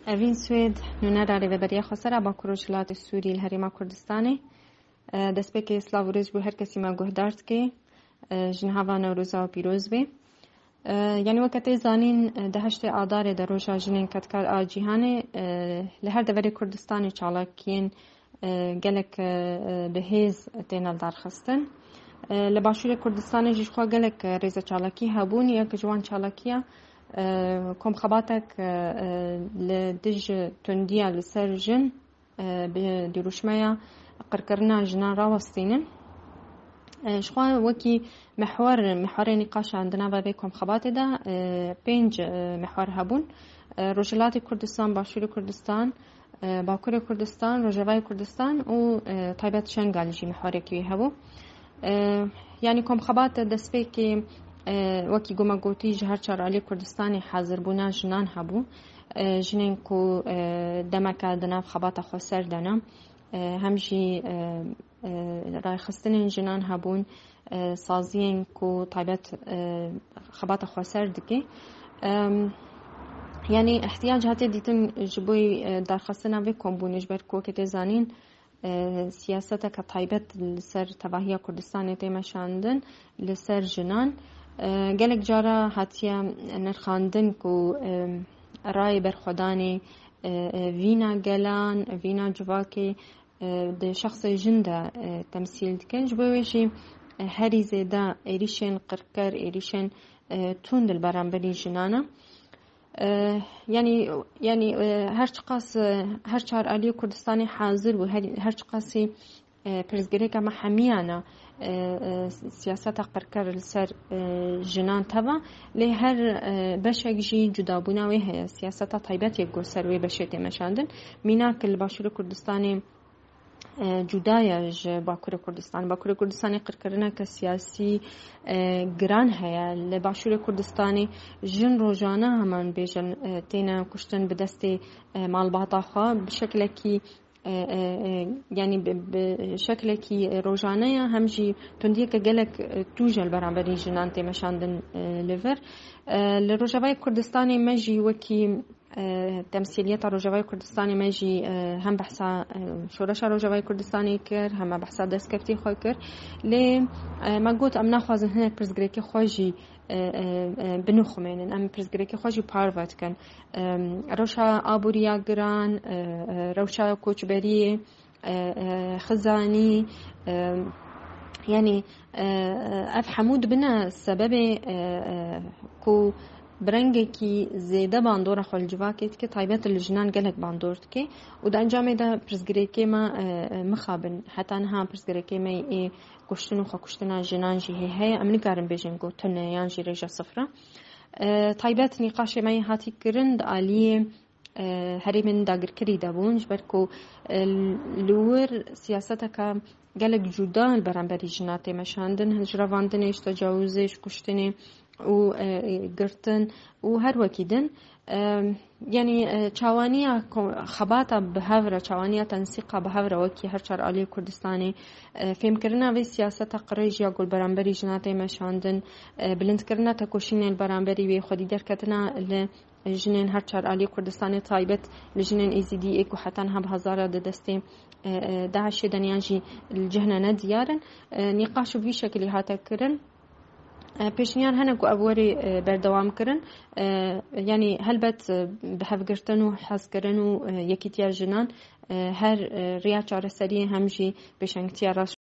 اوین سوید نونر ریوبریا خسر با کروشلات سوری الهریما کردستانی دست به که اسلاو روز بو هر کسی ما گهدارت که جنهاوا نوروزا و پیروز بی یعنی وقتی زانین دهشت آدار در روشا جنین کتکار آجیهانه لهر دوری کردستانی چالاکین گلک بهیز تینال درخستن لباشور کردستانی جشخوا گلک ریز چالاکی هبون یا که جوان چالاکیه کم خباتك لدج تندية لسر جن بدروشمية قرقرنا جنا راوستينن شخوا وكي محور نقاش عندنا بابيكم خبات دا بينج محور هبون رجلات كردستان باشور كردستان باكور كردستان رجواي كردستان و طيبات شنغالجي محور كي هبو يعني كم خبات دسبيكي وکی گما گوتی جهر چرالی کردستانی حاضر بونا جنان هبو جنین کو دمک دناف خبات خسر دنا همجی رای خستن جنان هبون سازین کو طیبت خبات خسر دکی یعنی احتیاج هاتی دیتن جبوی درخواستنا به کمبونش بر کو که تزانین سیاست که طیبت لسر تواهی کردستان تیمشاندن لسر جنان گلک جارا هاتیا نرخاندن کو رای برخدانی وینا گلان وینا جواکی ده شخص جنده تمثیل دکن جبویشی هری زیده ایریشن قرقر ایریشن تون دل برانبری جنانا یعنی هر چار علی کردستانی حاضر و هر چقاسی پرزگری که محمیانا سیاست قرقر لسر جنان تبا لی هر بشک جی جدابونا وی سیاست طیبت یک گوسر وی بشیت مشاندن مینا کل باشور کردستانی جدایج باکور کردستانی قرقرنا که سیاسی گران هیا لباشور کردستانی جن روزانه همان بیجن تینا کشتن بدست مالباتا خواه بشکل کی يعني بشكل كي روجانية همجي تندية كجلك توجل برابرين جنان تمشاندن ليفر لروجاوي كردستاني مجي وكي تمثيلية روجاوي كردستاني مجي هم بحثا شورش روجاوي كردستاني كر هم بحثا دسكفتي خوي كر لي ما قلت أم ناخذ هنا برزقريكي خوجي بنخمين أم برزقريكي خوجي بارفات كان روشا آبوريا جران روشا كوچبري خزاني يعني اف حمود بنا سبب كو برنگه کی زیده باندور خال جواکت که طیبت الجنان گلک باندورت که و در انجام ده پرزگری که ما مخابن حتی نه پرزگری که ما ای کشتن و خاکشتن جنان جیه های امنی کارن بیشن گو تنه یان جی رجا صفره طیبت نقاش ما هاتی کرند علیه هری من داگر کری دابونج برکو لور سیاست که گلک جدا البرانبری جنات مشاندن هجرواندنش تجاوزش کشتنه و گرتن و هر وکیدن یعنی چوانیا خباتا بهفره چوانیا تنسیقا بهفره وکی هر چار علی کردستانی فهم کرنا و سیاست قریج یا گل برانبری جنات مشاندن بلند کرنا تکوشین البرانبری و خودی درکتنا لجنین هر چار علی کردستانی طایبت لجنین ایزیدی اکو حتی هم هزاره دسته داعش دنیانجی الجهنه ندیارن نقاش بی شکلی هاتا کرن پیشنیان هنگ و ابوری بردوام کرن یعنی هلبت به هفگرتن و حس کرن و یکی تیار جنان هر ریا چاره سری همجی بشنگتیار